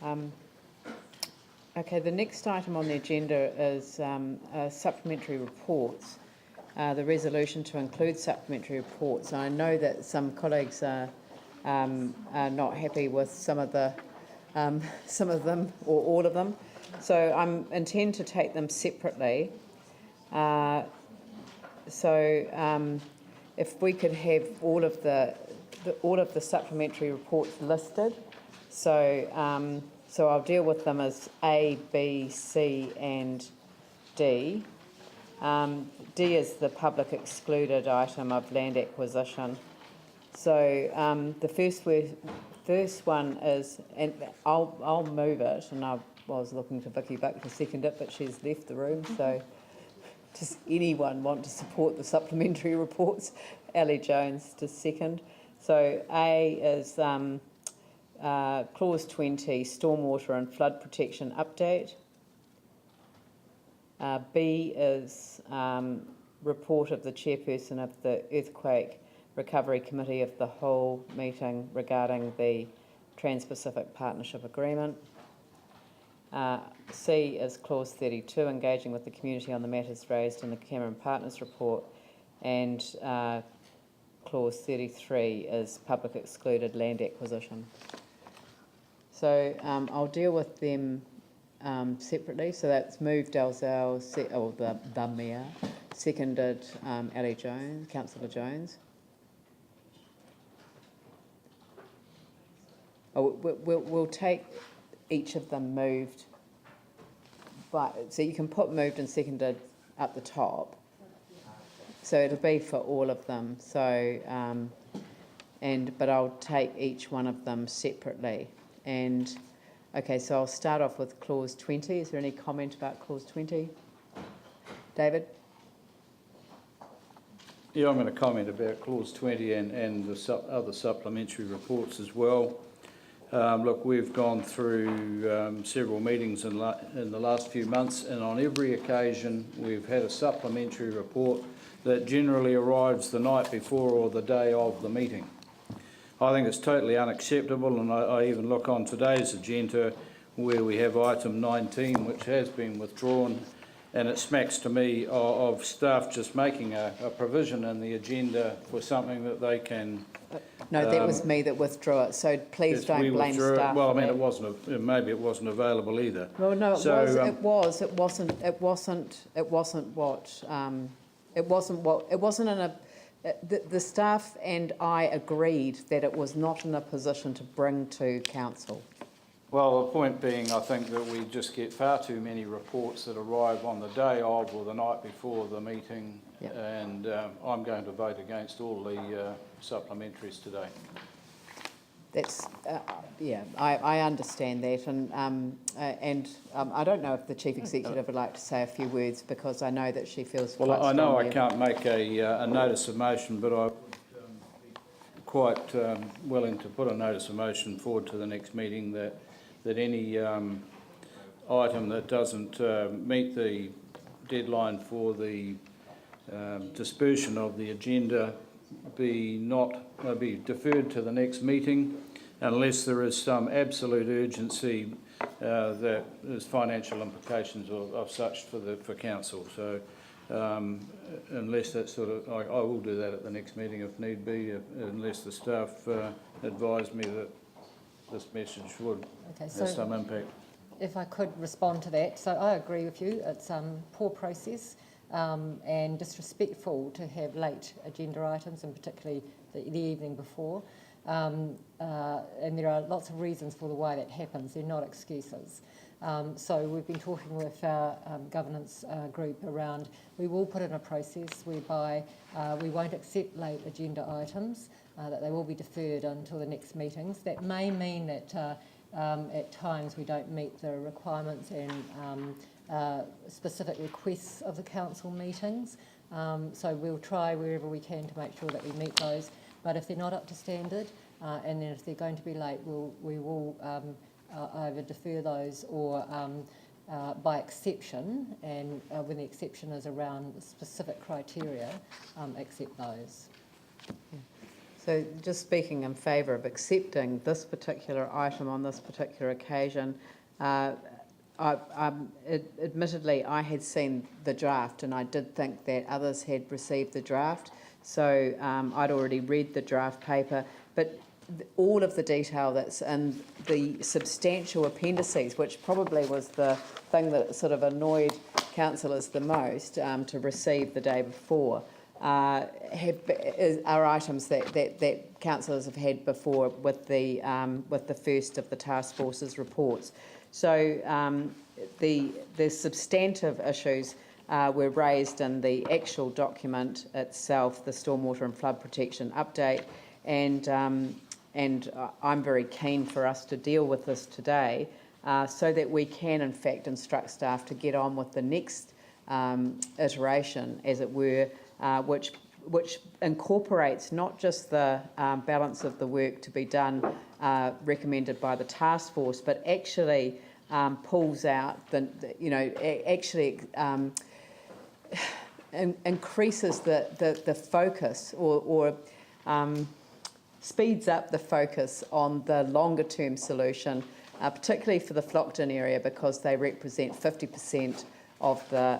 Okay, the next item on the agenda is supplementary reports. The resolution to include supplementary reports. I know that some colleagues are not happy with some of them or all of them, so I intend to take them separately. If we could have all of the supplementary reports listed, so I'll deal with them as A, B, C, and D. D is the public excluded item of land acquisition. So the first one is, and I'll move it, and I was looking to Vicky Buck to second it, but she's left the room, so does anyone want to support the supplementary reports? Ellie Jones to second. So A is Clause 20, Stormwater and Flood Protection Update. B is report of the chairperson of the Earthquake Recovery Committee of the whole meeting regarding the Trans-Pacific Partnership Agreement. C is Clause 32, engaging with the community on the matters raised in the Cameron Partners report. And Clause 33 is public excluded land acquisition. So I'll deal with them separately. So that's moved Dalzell, the Mayor, seconded Ellie Jones, Councillor Jones. We'll take each of them moved, so you can put moved and seconded up the top. So it'll be for all of them. So but I'll take each one of them separately. And okay, so I'll start off with Clause 20. Is there any comment about Clause 20? David? Yeah, I'm going to comment about Clause 20 and the other supplementary reports as well. Look, we've gone through several meetings in the last few months, and on every occasion we've had a supplementary report that generally arrives the night before or the day of the meeting. I think it's totally unacceptable, and I even look on today's agenda where we have item 19, which has been withdrawn, and it smacks to me of staff just making a provision in the agenda for something that they can... No, that was me that withdrew it, so please don't blame staff. Well, I mean, it wasn't. Maybe it wasn't available either. Well, no, it was. It was. It wasn't. It wasn't. It wasn't what. It wasn't what. It wasn't in a. The staff and I agreed that it was not in a position to bring to council. Well, the point being, I think that we just get far too many reports that arrive on the day of or the night before the meeting, yep. And I'm going to vote against all the supplementaries today. That's yeah, I understand that, and I don't know if the Chief Executive would like to say a few words, because I know that she feels. Well, I know I can't make a notice of motion, but I would be quite willing to put a notice of motion forward to the next meeting that any item that doesn't meet the deadline for the dispersion of the agenda be deferred to the next meeting, unless there is some absolute urgency that there's financial implications of such for council. So unless that sort of, I will do that at the next meeting if need be, unless the staff advise me that this message would have some impact. If I could respond to that, so I agree with you. It's poor process and disrespectful to have late agenda items, and particularly the evening before. And there are lots of reasons for the why that happens. They're not excuses. So we've been talking with our governance group around, we will put in a process whereby we won't accept late agenda items, that they will be deferred until the next meetings. That may mean that at times we don't meet the requirements and specific requests of the council meetings. So we'll try wherever we can to make sure that we meet those. But if they're not up to standard, and then if they're going to be late, we will either defer those or by exception, and when the exception is around specific criteria, accept those. So just speaking in favour of accepting this particular item on this particular occasion, admittedly, I had seen the draft and I did think that others had received the draft. So I'd already read the draft paper, but all of the detail that's in the substantial appendices, which probably was the thing that sort of annoyed councillors the most to receive the day before, are items that councillors have had before with the first of the task force's reports. So the substantive issues were raised in the actual document itself, the stormwater and flood protection update, and I'm very keen for us to deal with this today so that we can in fact instruct staff to get on with the next iteration, as it were, which incorporates not just the balance of the work to be done recommended by the task force, but actually pulls out increases the focus or speeds up the focus on the longer term solution, particularly for the Flockton area, because they represent 50% of the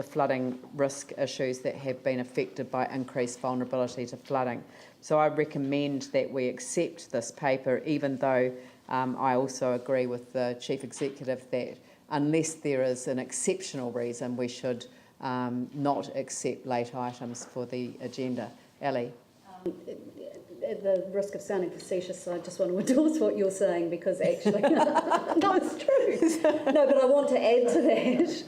flooding risk issues that have been affected by increased vulnerability to flooding. So I recommend that we accept this paper, even though I also agree with the Chief Executive that unless there is an exceptional reason, we should not accept late items for the agenda. Ali? At the risk of sounding facetious, I just want to endorse what you're saying, because actually, no, it's true. No, but I want to add to that.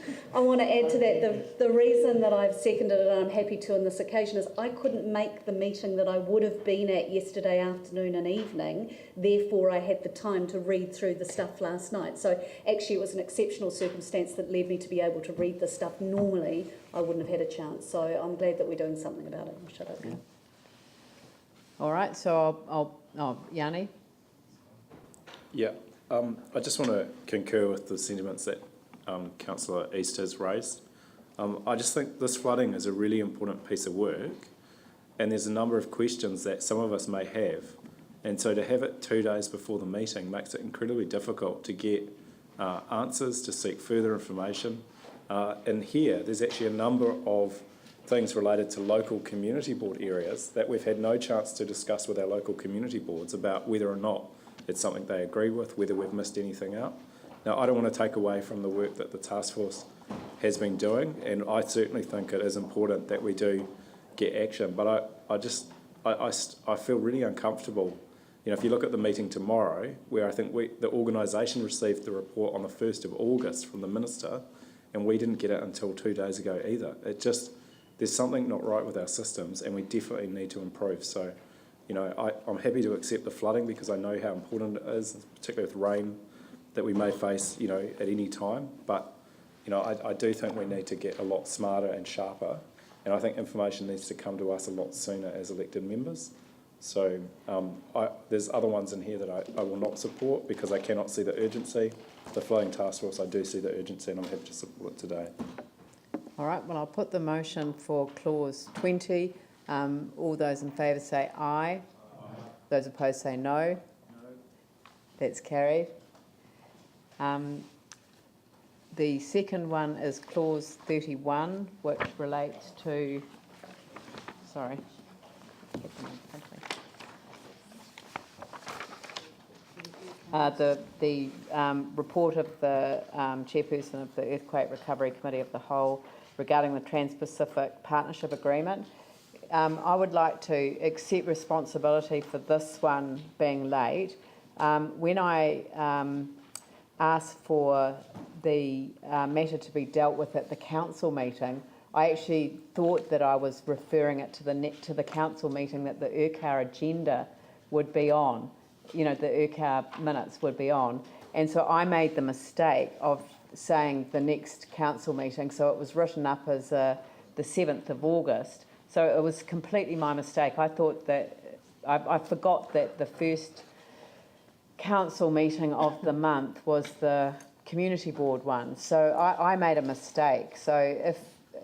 The reason that I've seconded it, and I'm happy to on this occasion, is I couldn't make the meeting that I would have been at yesterday afternoon and evening. Therefore, I had the time to read through the stuff last night. So actually, it was an exceptional circumstance that led me to be able to read the stuff. Normally, I wouldn't have had a chance. So I'm glad that we're doing something about it. I'll shut up now. All right, so Yanni? Yeah, I just want to concur with the sentiments that Councillor East has raised. I just think this flooding is a really important piece of work, and there's a number of questions that some of us may have, and so to have it 2 days before the meeting makes it incredibly difficult to get answers, to seek further information. And here, there's actually a number of things related to local community board areas that we've had no chance to discuss with our local community boards about whether or not it's something they agree with, whether we've missed anything out. Now, I don't want to take away from the work that the task force has been doing, and I certainly think it is important that we do get action, but I feel really uncomfortable. You know, if you look at the meeting tomorrow, where I think the organisation received the report on the 1st of August from the Minister, and we didn't get it until 2 days ago either. There's something not right with our systems, and we definitely need to improve. So, you know, I'm happy to accept the flooding because I know how important it is, particularly with rain that we may face, you know, at any time. But, you know, I do think we need to get a lot smarter and sharper, and I think information needs to come to us a lot sooner as elected members. So there's other ones in here that I will not support because I cannot see the urgency. The flooding task force, I do see the urgency, and I'm happy to support it today. All right, well, I'll put the motion for clause 20. All those in favour say aye. Aye. Those opposed say no. No. That's carried. The second one is clause 31, which relates to, sorry, the report of the chairperson of the Earthquake Recovery Committee of the Whole regarding the Trans-Pacific Partnership Agreement. I would like to accept responsibility for this one being late. When I asked for the matter to be dealt with at the council meeting, I actually thought that I was referring it to the council meeting that the URCAR agenda would be on, you know, the URCAR minutes would be on. And so I made the mistake of saying the next council meeting, so it was written up as the 7th of August. So it was completely my mistake. I thought that, I forgot that the first council meeting of the month was the community board one. So I made a mistake. So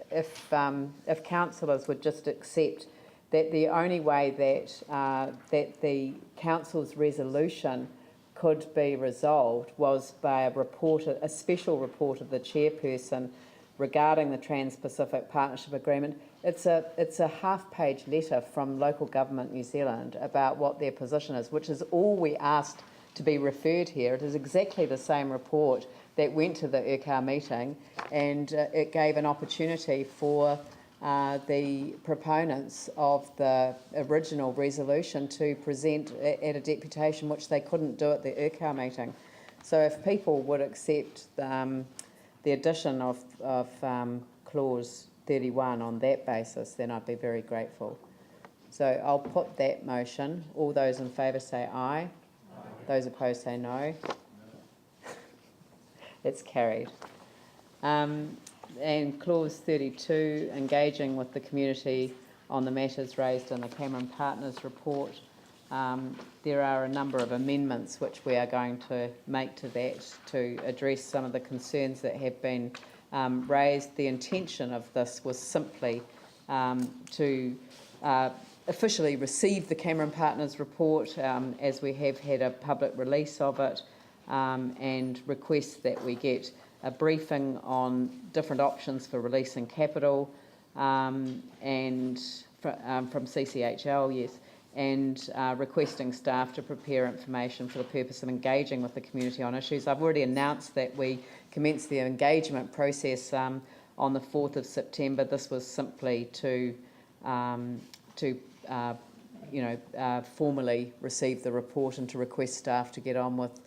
if councillors would just accept that the only way that the council's resolution could be resolved was by a special report of the chairperson regarding the Trans-Pacific Partnership Agreement. It's a half-page letter from Local Government New Zealand about what their position is, which is all we asked to be referred here. It is exactly the same report that went to the URCA meeting, and it gave an opportunity for the proponents of the original resolution to present at a deputation, which they couldn't do at the URCA meeting. So if people would accept the addition of clause 31 on that basis, then I'd be very grateful. So I'll put that motion. All those in favour say aye. Those opposed say no. It's carried. And clause 32, engaging with the community on the matters raised in the Cameron Partners report. There are a number of amendments which we are going to make to that to address some of the concerns that have been raised. The intention of this was simply to officially receive the Cameron Partners report as we have had a public release of it, and request that we get a briefing on different options for releasing capital and from CCHL, yes, and requesting staff to prepare information for the purpose of engaging with the community on issues. I've already announced that we commenced the engagement process on the 4th of September. This was simply to formally receive the report and to request staff to get on with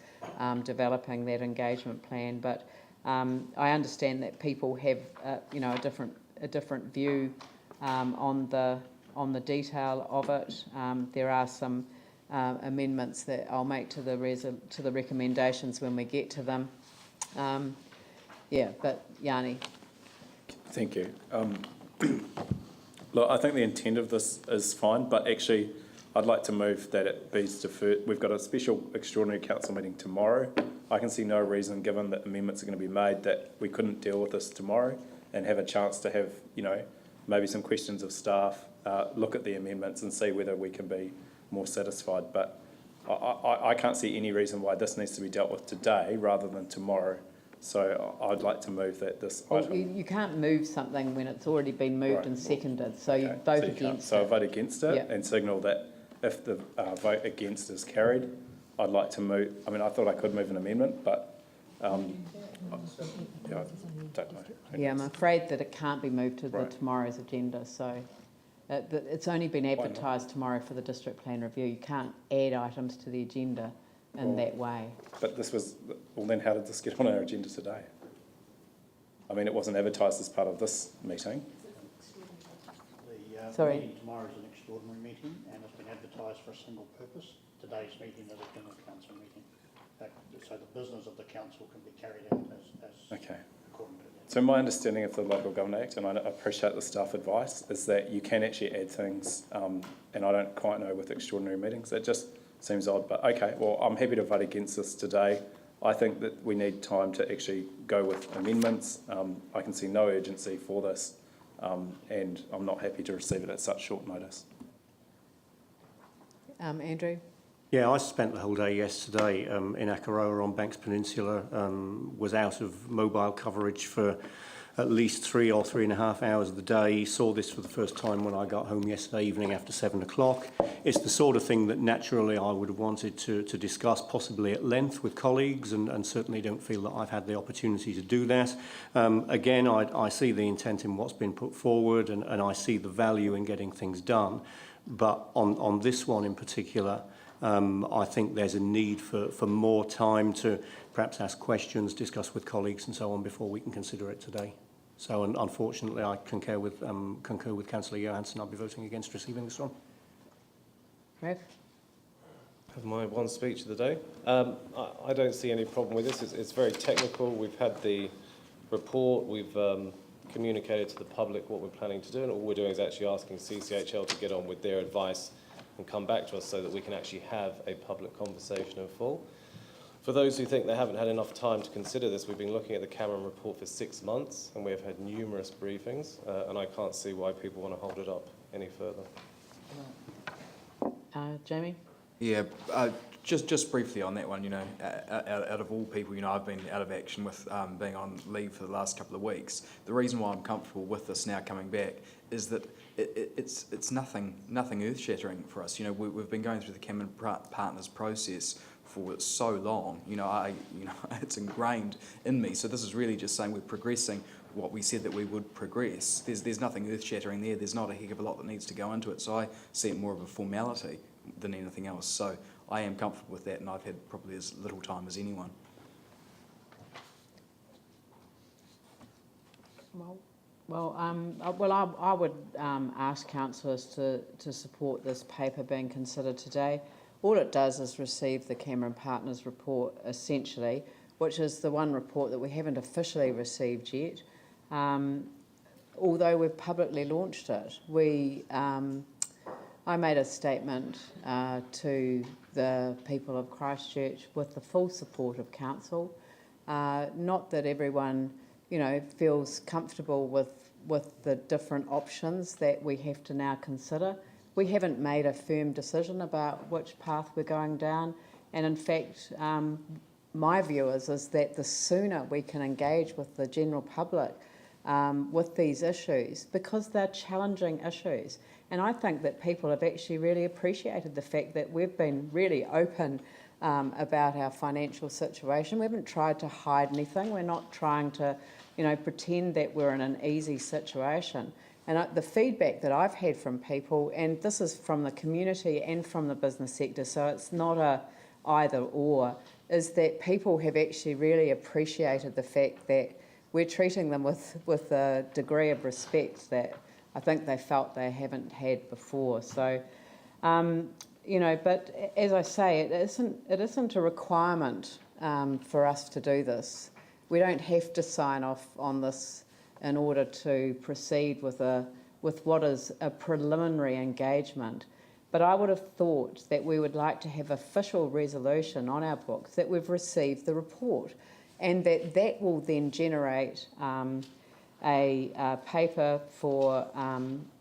developing that engagement plan. But I understand that people have a different view on the detail of it. There are some amendments that I'll make to the recommendations when we get to them. But Yanni. Thank you. Look, I think the intent of this is fine, but actually I'd like to move that it be deferred. We've got a special extraordinary council meeting tomorrow. I can see no reason, given that amendments are going to be made, that we couldn't deal with this tomorrow and have a chance to have, maybe some questions of staff, look at the amendments and see whether we can be more satisfied. But I can't see any reason why this needs to be dealt with today rather than tomorrow. So I'd like to move that this item... You can't move something when it's already been moved and seconded, so you vote against it. So I vote against it and signal that if the vote against is carried, I'd like to move... I mean, I thought I could move an amendment, but I don't know. Yeah, I'm afraid that it can't be moved to tomorrow's agenda, so it's only been advertised tomorrow for the district plan review. You can't add items to the agenda in that way. But this was... Well, then how did this get on our agenda today? I mean, it wasn't advertised as part of this meeting. The meeting tomorrow is an extraordinary meeting and it's been advertised for a single purpose. Today's meeting is a general council meeting. So the business of the council can be carried out as according to that. So my understanding of the Local Government Act, and I appreciate the staff advice, is that you can actually add things, and I don't quite know with extraordinary meetings. That just seems odd, but okay, well, I'm happy to vote against this today. I think that we need time to actually go with amendments. I can see no urgency for this, and I'm not happy to receive it at such short notice. Andrew? Yeah, I spent the whole day yesterday in Akaroa on Banks Peninsula, was out of mobile coverage for at least 3 or 3.5 hours of the day. Saw this for the first time when I got home yesterday evening after 7 o'clock. It's the sort of thing that naturally I would have wanted to discuss possibly at length with colleagues, and certainly don't feel that I've had the opportunity to do that. Again, I see the intent in what's been put forward, and I see the value in getting things done. But on this one in particular, I think there's a need for more time to perhaps ask questions, discuss with colleagues and so on before we can consider it today. So unfortunately, I concur with Councillor Johansson. I'll be voting against receiving this one. Rev? Have my one speech of the day. I don't see any problem with this. It's very technical. We've had the report. We've communicated to the public what we're planning to do, and all we're doing is actually asking CCHL to get on with their advice and come back to us so that we can actually have a public conversation in full. For those who think they haven't had enough time to consider this, we've been looking at the Cameron report for 6 months, and we have had numerous briefings, and I can't see why people want to hold it up any further. Jamie? Yeah, just briefly on that one, out of all people, I've been out of action with being on leave for the last couple of weeks. The reason why I'm comfortable with this now coming back is that it's nothing earth-shattering for us. We've been going through the Cameron Partners process for so long. It's ingrained in me. So this is really just saying we're progressing what we said that we would progress. There's nothing earth-shattering there. There's not a heck of a lot that needs to go into it. So I see it more of a formality than anything else. So I am comfortable with that, and I've had probably as little time as anyone. I would ask councillors to support this paper being considered today. All it does is receive the Cameron Partners report, essentially, which is the one report that we haven't officially received yet. Although we've publicly launched it, I made a statement to the people of Christchurch with the full support of council. Not that everyone, feels comfortable with the different options that we have to now consider. We haven't made a firm decision about which path we're going down, and in fact, my view is that the sooner we can engage with the general public with these issues, because they're challenging issues. And I think that people have actually really appreciated the fact that we've been really open about our financial situation. We haven't tried to hide anything. We're not trying to, pretend that we're in an easy situation. And the feedback that I've had from people, and this is from the community and from the business sector, so it's not a either or, is that people have actually really appreciated the fact that we're treating them with a degree of respect that I think they felt they haven't had before. So, but as I say, it isn't a requirement for us to do this. We don't have to sign off on this in order to proceed with what is a preliminary engagement. But I would have thought that we would like to have official resolution on our books that we've received the report, and that will then generate a paper for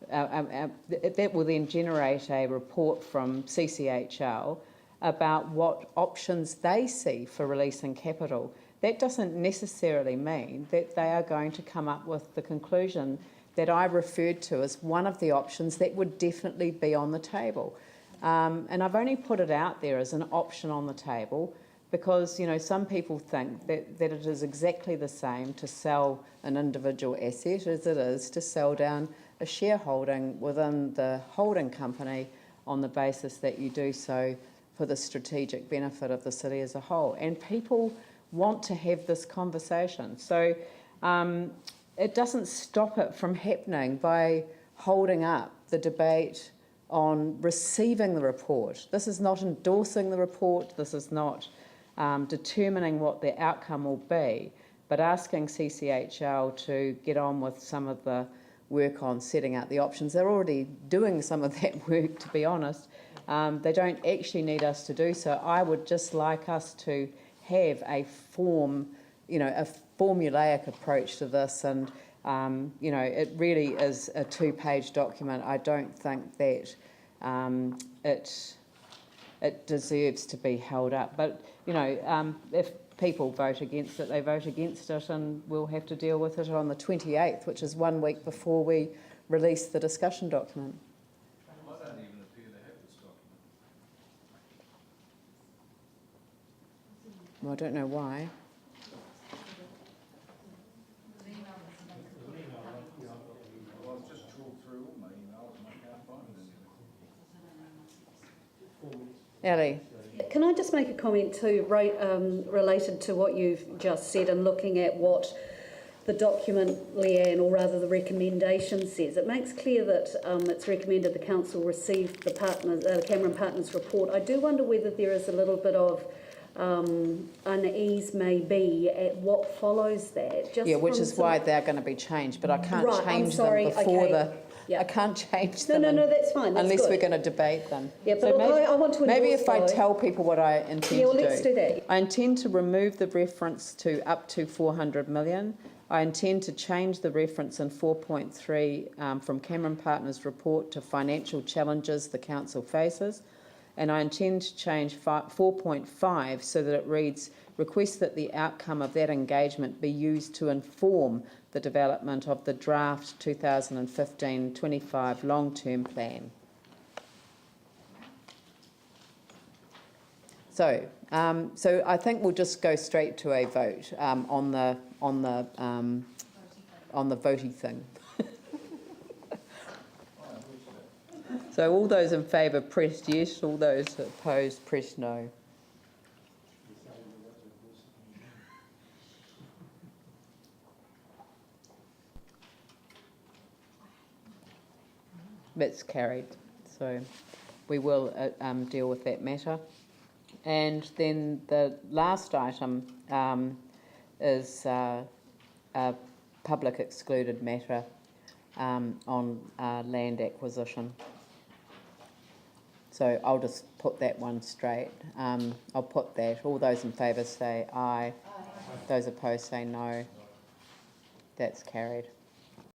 that will then generate a report from CCHL about what options they see for releasing capital. That doesn't necessarily mean that they are going to come up with the conclusion that I referred to as one of the options that would definitely be on the table. And I've only put it out there as an option on the table because, some people think that it is exactly the same to sell an individual asset as it is to sell down a shareholding within the holding company on the basis that you do so for the strategic benefit of the city as a whole. And people want to have this conversation. So it doesn't stop it from happening by holding up the debate on receiving the report. This is not endorsing the report. This is not determining what the outcome will be, but asking CCHL to get on with some of the work on setting out the options. They're already doing some of that work, to be honest. They don't actually need us to do so. I would just like us to have a formulaic approach to this, and it really is a two-page document. I don't think that it deserves to be held up. But if people vote against it, they vote against it, and we'll have to deal with it on the 28th, which is 1 week before we release the discussion document. I don't even appear to have this document. Well, I don't know why. Well, I've just trawled through all my emails and I can't find anything. Ellie? Can I just make a comment too, related to what you've just said and looking at what the document, Leanne, or rather the recommendation says? It makes clear that it's recommended the council receive the Cameron Partners report. I do wonder whether there is a little bit of unease maybe at what follows that. Yeah, which is why they're going to be changed, but I can't change them before I can't change them. No, that's fine. That's unless good. We're going to debate them. Yeah, but so I want to maybe if I tell people what I intend to do. Let's do that. I intend to remove the reference to up to 400 million. I intend to change the reference in 4.3 from Cameron Partners report to financial challenges the council faces. And I intend to change 4.5 so that it reads, request that the outcome of that engagement be used to inform the development of the draft 2015-25 long-term plan. So, so I think we'll just go straight to a vote on the voting thing. So all those in favour press yes, all those opposed press no. That's carried. So we will deal with that matter. And then the last item is a public excluded matter on land acquisition. So I'll just put that one straight. I'll put that. All those in favour say aye. Those opposed say no. That's carried.